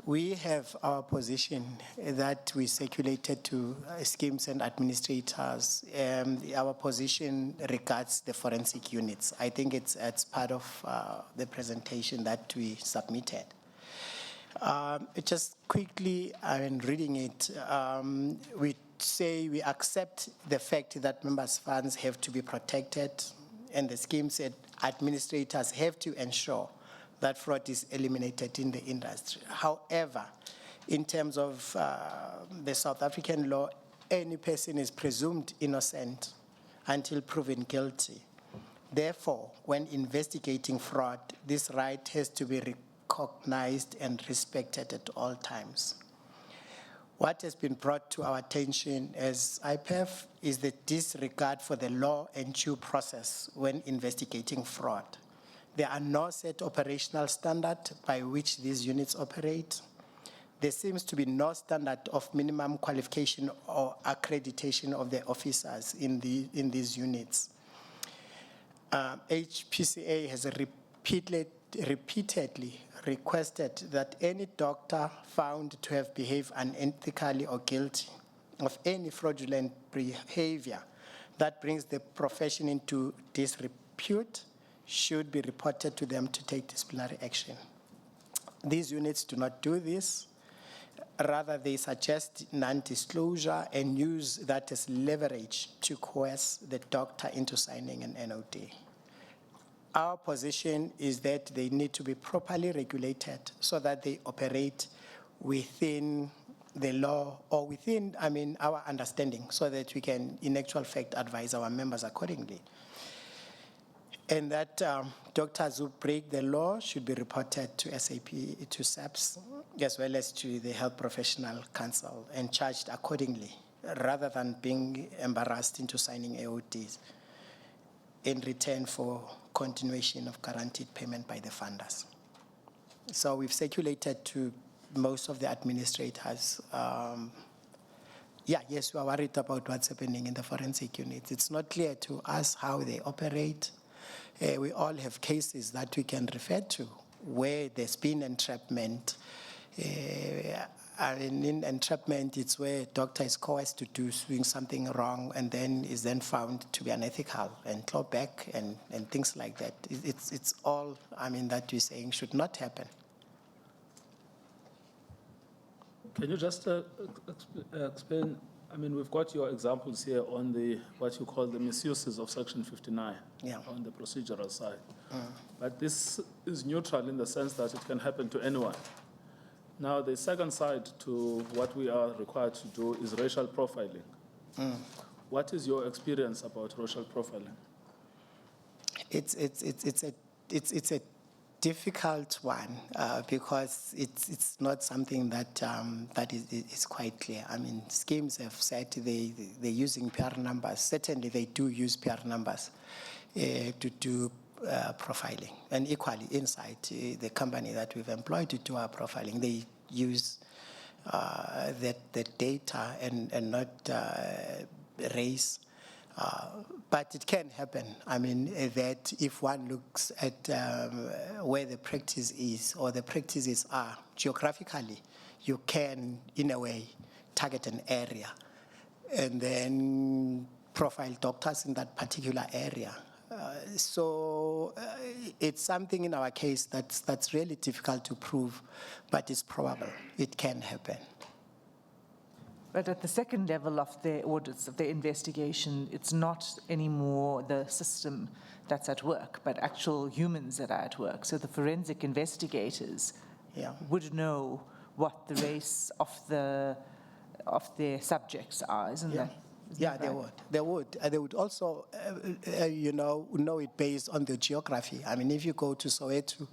we have our position that we circulated to schemes and administrators. Our position regards the forensic units. I think it's part of the presentation that we submitted. Just quickly, reading it, we say we accept the fact that members' funds have to be protected, and the scheme said administrators have to ensure that fraud is eliminated in the industry. However, in terms of the South African law, any person is presumed innocent until proven guilty. Therefore, when investigating fraud, this right has to be recognized and respected at all times. What has been brought to our attention as IPEF is the disregard for the law and due process when investigating fraud. There are no set operational standard by which these units operate. There seems to be no standard of minimum qualification or accreditation of the officers in these units. HPCA has repeatedly requested that any doctor found to have behaved unethically or guilty of any fraudulent behavior that brings the profession into disrepute should be reported to them to take disciplinary action. These units do not do this. Rather, they suggest non-disclosure and use that as leverage to coerce the doctor into signing an NOD. Our position is that they need to be properly regulated so that they operate within the law or within, our understanding, so that we can, in actual fact, advise our members accordingly. And that doctors who break the law should be reported to SAPS, as well as to the Health Professional Council, and charged accordingly, rather than being embarrassed into signing AODs in return for continuation of guaranteed payment by the funders. So we've circulated to most of the administrators. Yes, we are worried about what's happening in the forensic units. It's not clear to us how they operate. We all have cases that we can refer to where there's been entrapment. I mean, in entrapment, it's where a doctor is coerced to doing something wrong and then is then found to be unethical and claw back and things like that. It's all, I mean, that we're saying should not happen. Can you just explain? I mean, we've got your examples here on the what you call the misuses of Section 59 on the procedural side. But this is neutral in the sense that it can happen to anyone. Now, the second side to what we are required to do is racial profiling. What is your experience about racial profiling? It's a difficult one because it's not something that is quite clear. I mean, schemes have said they're using PR numbers. Certainly, they do use PR numbers to do profiling. And equally, inside the company that we've employed to do our profiling, they use the data and not race. But it can happen. I mean, that if one looks at where the practice is or the practices are geographically, you can, in a way, target an area and then profile doctors in that particular area. So it's something in our case that's really difficult to prove, but it's probable. It can happen. But at the second level of the audits, of the investigation, it's not anymore the system that's at work, but actual humans that are at work. So the forensic investigators would know what the race of their subjects are, isn't that? Yeah, right? They would. They would also, know it based on the geography. I mean, if you go to Soweto,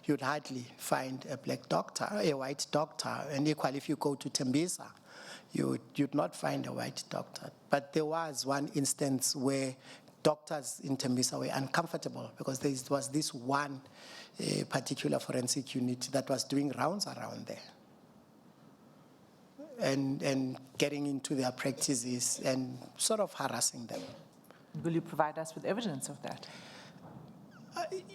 you'd hardly find a black doctor, a white doctor. And equally, if you go to Tembisa, you'd not find a white doctor. But there was one instance where doctors in Tembisa were uncomfortable because there was this one particular forensic unit that was doing rounds around there. And getting into their practices and sort of harassing them. Will you provide us with evidence of that?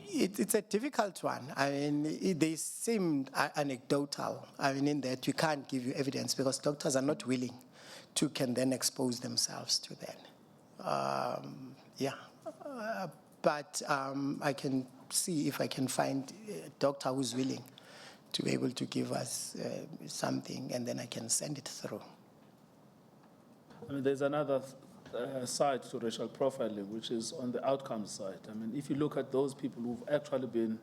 It's a difficult one. I mean, they seem anecdotal. I mean, in that you can't give you evidence because doctors are not willing to can then expose themselves to that. But I can see if I can find a doctor who's willing to be able to give us something, and then I can send it through. I mean, there's another side to racial profiling, which is on the outcomes side. I mean, if you look at those people who've actually been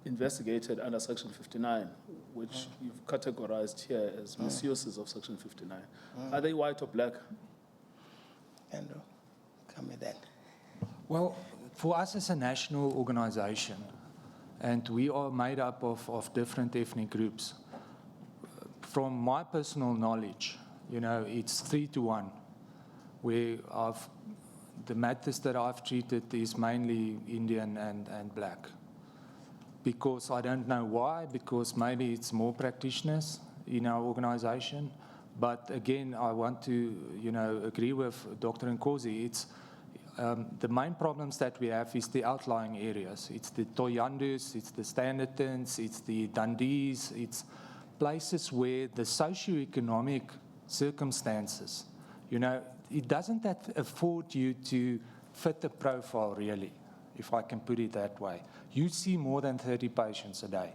investigated under Section 59, which you've categorized here as misuses of Section 59, are they white or black? Andrew, come with that. Well, for us as a national organization, and we are made up of different ethnic groups. From my personal knowledge, it's 3-1, where the matters that I've treated is mainly Indian and black. Because I don't know why, because maybe it's more practitioners in our organization. But again, I want to, agree with Dr. Nkosi. It's the main problems that we have is the outlying areas. It's the Toyandus, it's the Standertons, it's the Dundees, it's places where the socioeconomic circumstances, it doesn't afford you to fit the profile really, if I can put it that way. You see more than 30 patients a day.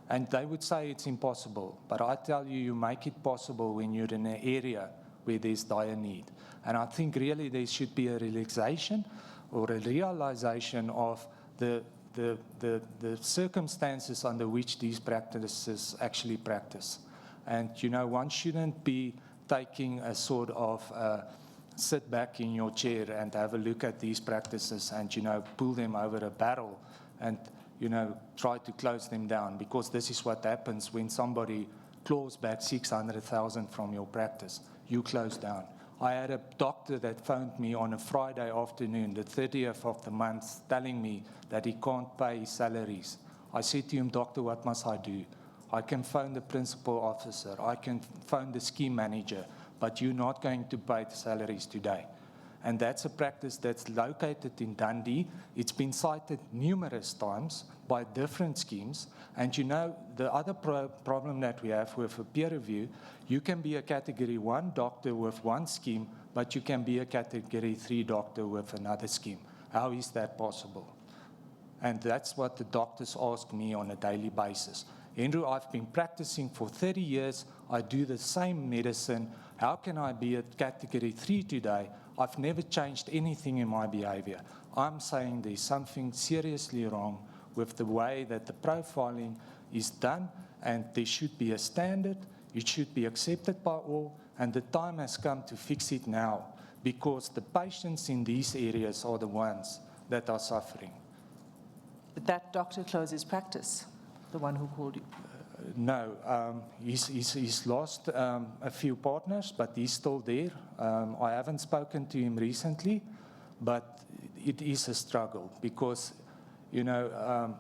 And they would say it's impossible, but I tell you, you make it possible when you're in an area where there's dire need. And I think really there should be a relaxation or a realization of the circumstances under which these practices actually practice. And, one shouldn't be taking a sort of sit back in your chair and have a look at these practices and, pull them over a barrel and, try to close them down, because this is what happens when somebody claws back 600,000 from your practice. You close down. I had a doctor that phoned me on a Friday afternoon, the 30th of the month, telling me that he can't pay his salaries. I said to him, "Doctor, what must I do? I can phone the principal officer. I can phone the scheme manager, but you're not going to pay the salaries today." and that's a practice that's located in Dundee. It's been cited numerous times by different schemes. And you know, the other problem that we have with a peer review, you can be a Category 1 doctor with one scheme, but you can be a Category 3 doctor with another scheme. How is that possible? And that's what the doctors ask me on a daily basis. Andrew, I've been practicing for 30 years. I do the same medicine. How can I be a Category 3 today? I've never changed anything in my behavior. I'm saying there's something seriously wrong with the way that the profiling is done, and there should be a standard. It should be accepted by all, and the time has come to fix it now, because the patients in these areas are the ones that are suffering. But that doctor closes practice, the one who called you? No, he's lost a few partners, but he's still there. I haven't spoken to him recently, but it is a struggle because, you know,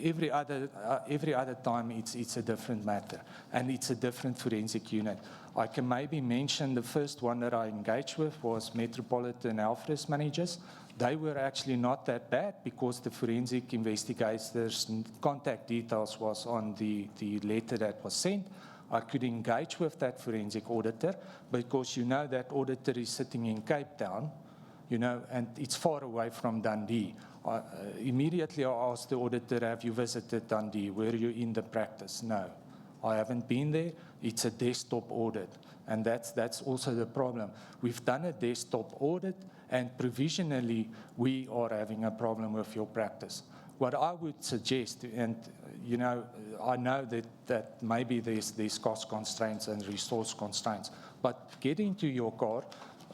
every other time it's a different matter, and it's a different forensic unit. I can maybe mention the first one that I engaged with was Metropolitan Health Risk Managers. They were actually not that bad because the forensic investigators' contact details was on the letter that was sent. I could engage with that forensic auditor because you know that auditor is sitting in Cape Town, you know, and it's far away from Dundee. Immediately I asked the auditor, have you visited Dundee? Were you in the practice? No, I haven't been there. It's a desktop audit, and that's also the problem. We've done a desktop audit, and provisionally we are having a problem with your practice. What I would suggest, and you know, I know that maybe there's cost constraints and resource constraints, but get into your car,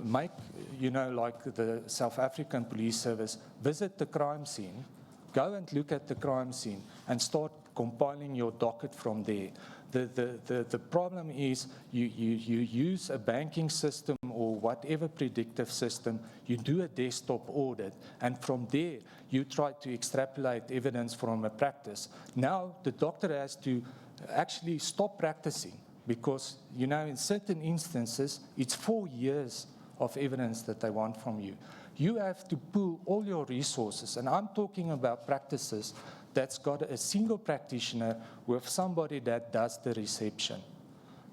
make, you know, like the South African Police Service, visit the crime scene, go and look at the crime scene and start compiling your docket from there. The problem is you use a banking system or whatever predictive system, you do a desktop audit, and from there you try to extrapolate evidence from a practice. Now the doctor has to actually stop practicing because, you know, in certain instances, it's 4 years of evidence that they want from you. You have to pool all your resources, and I'm talking about practices that's got a single practitioner with somebody that does the reception.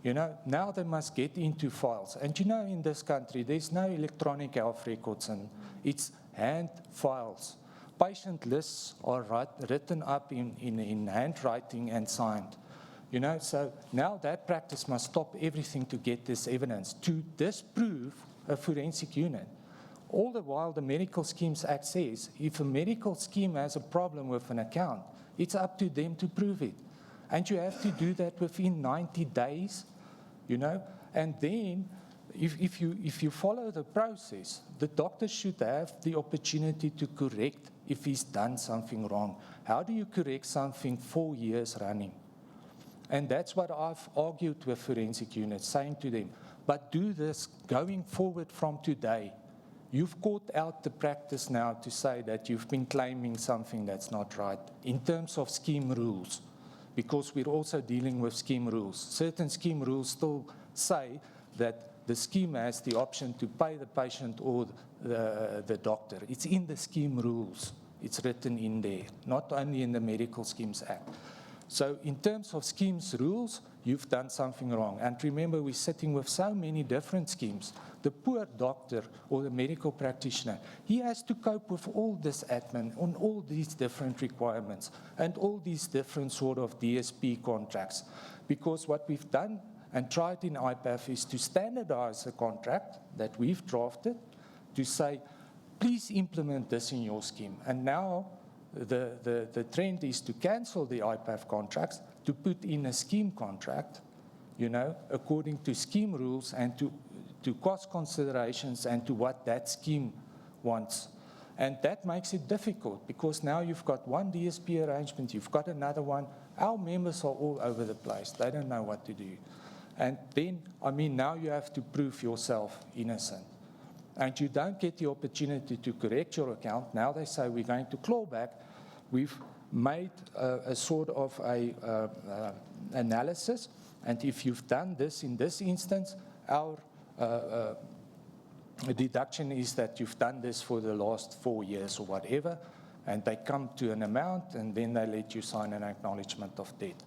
You know, now they must get into files. And you know, in this country, there's no electronic health records, and it's hand files. Patient lists are written up in handwriting and signed. You know, so now that practice must stop everything to get this evidence, to disprove a forensic unit. All the while, the Medical Schemes Act says if a medical scheme has a problem with an account, it's up to them to prove it. And you have to do that within 90 days, you know. And then, if you follow the process, the doctor should have the opportunity to correct if he's done something wrong. How do you correct something 4 years running? And that's what I've argued with forensic units, saying to them, but do this going forward from today. You've caught out the practice now to say that you've been claiming something that's not right in terms of scheme rules, because we're also dealing with scheme rules. Certain scheme rules still say that the scheme has the option to pay the patient or the doctor. It's in the scheme rules. It's written in there, not only in the Medical Schemes Act. So in terms of schemes rules, you've done something wrong. And remember, we're sitting with so many different schemes. The poor doctor or the medical practitioner, he has to cope with all this admin on all these different requirements and all these different sort of DSP contracts. Because what we've done and tried in IPAF is to standardize a contract that we've drafted to say, please implement this in your scheme. And now the trend is to cancel the IPAF contracts, to put in a scheme contract, you know, according to scheme rules and to cost considerations and to what that scheme wants. And that makes it difficult because now you've got one DSP arrangement, you've got another one. Our members are all over the place. They don't know what to do. And then, I mean, now you have to prove yourself innocent. And you don't get the opportunity to correct your account. Now they say we're going to claw back. We've made a sort of analysis, and if you've done this in this instance, our a deduction is that you've done this for the last 4 years or whatever, and they come to an amount, and then they let you sign an acknowledgement of debt.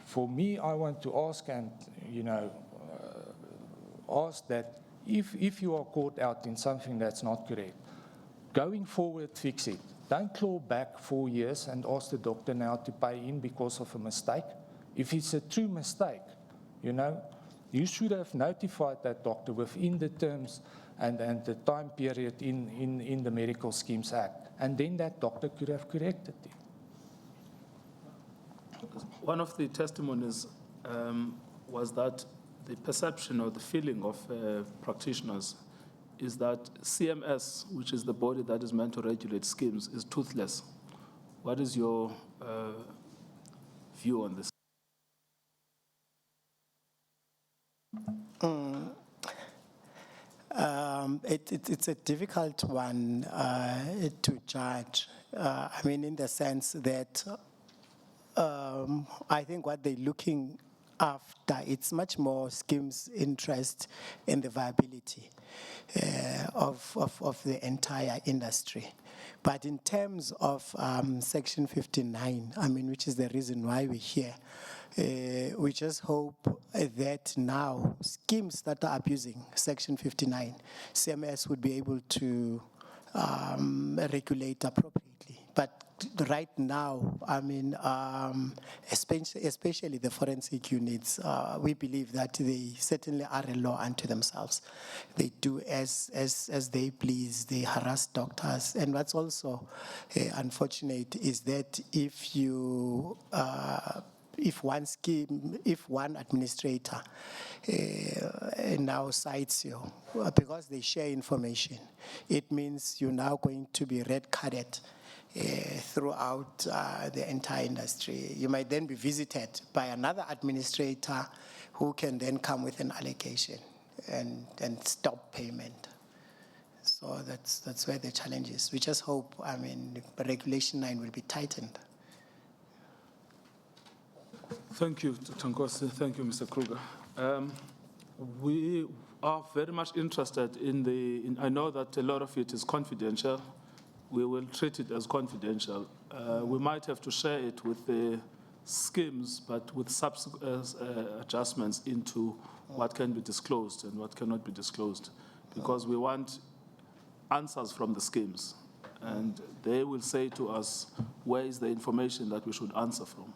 For me, I want to ask, and ask that if you are caught out in something that's not correct, going forward, fix it. Don't claw back 4 years and ask the doctor now to pay in because of a mistake. If it's a true mistake, you should have notified that doctor within the terms and the time period in the Medical Schemes Act, and then that doctor could have corrected it. One of the testimonies was that the perception or the feeling of practitioners is that CMS, which is the body that is meant to regulate schemes, is toothless. What is your view on this? It's a difficult one to judge. I mean, in the sense that I think what they're looking after, it's much more schemes' interest in the viability of the entire industry. But in terms of Section 59, I mean, which is the reason why we're here, we just hope that now schemes that are abusing Section 59, CMS would be able to regulate appropriately. But right now, I mean, especially the forensic units, we believe that they certainly are a law unto themselves. They do as they please. They harass doctors. And what's also unfortunate is that if one administrator now cites you because they share information, it means you're now going to be red-carded throughout the entire industry. You might then be visited by another administrator who can then come with an allegation and stop payment. So that's where the challenge is. We just hope, I mean, Regulation 9 will be tightened. Thank you, Tankosi. Thank you, Mr. Kruger. We are very much interested in I know that a lot of it is confidential. We will treat it as confidential. We might have to share it with the schemes, but with adjustments into what can be disclosed and what cannot be disclosed, because we want answers from the schemes, and they will say to us where is the information that we should answer from.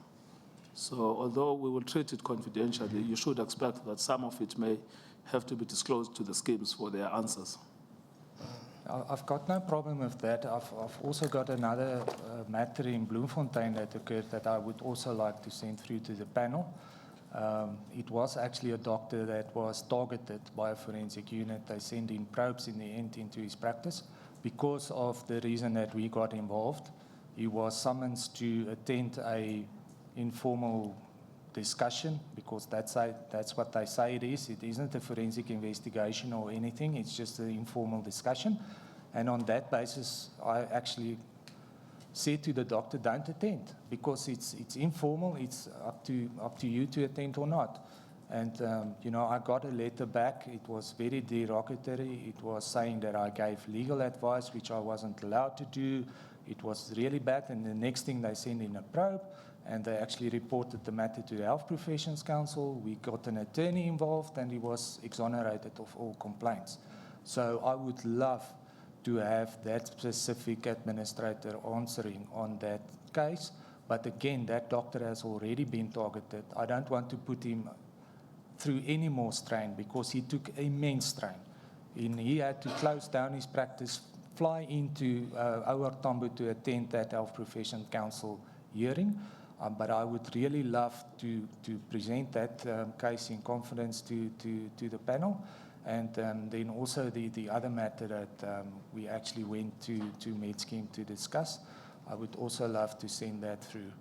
So although we will treat it confidentially, you should expect that some of it may have to be disclosed to the schemes for their answers. I've got no problem with that. I've also got another matter in Bloemfontein that occurred that I would also like to send through to the panel. It was actually a doctor that was targeted by a forensic unit. They sent in probes in the end into his practice. Because of the reason that we got involved, he was summoned to attend a informal discussion, because that's what they say it is. It isn't a forensic investigation or anything. It's just an informal discussion. And on that basis, I actually said to the doctor, don't attend, because it's informal. It's up to you to attend or not. And, I got a letter back. It was very derogatory. It was saying that I gave legal advice, which I wasn't allowed to do. It was really bad. And the next thing, they sent in a probe, and they actually reported the matter to the Health Professions Council. We got an attorney involved, and he was exonerated of all complaints. So I would love to have that specific administrator answering on that case. But again, that doctor has already been targeted. I don't want to put him through any more strain, because he took immense strain. He had to close down his practice, fly into our Tambo to attend that Health Professions Council hearing. But I would really love to present that case in confidence to the panel. And then also the other matter that we actually went to MedScheme to discuss, I would also love to send that through.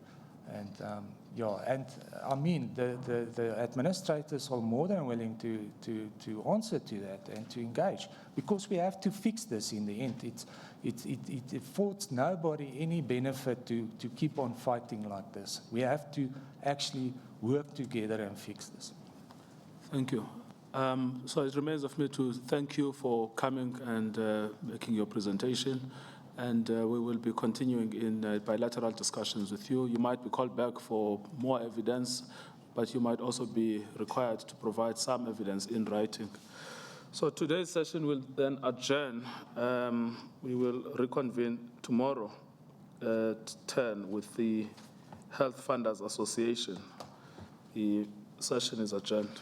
And I mean, the administrators are more than willing to answer to that and to engage, because we have to fix this in the end. It affords nobody any benefit to keep on fighting like this. We have to actually work together and fix this. Thank you. So it remains of me to thank you for coming and making your presentation. And we will be continuing in bilateral discussions with you. You might be called back for more evidence, but you might also be required to provide some evidence in writing. So today's session will then adjourn. We will reconvene tomorrow at 10 with the Health Funders Association. The session is adjourned.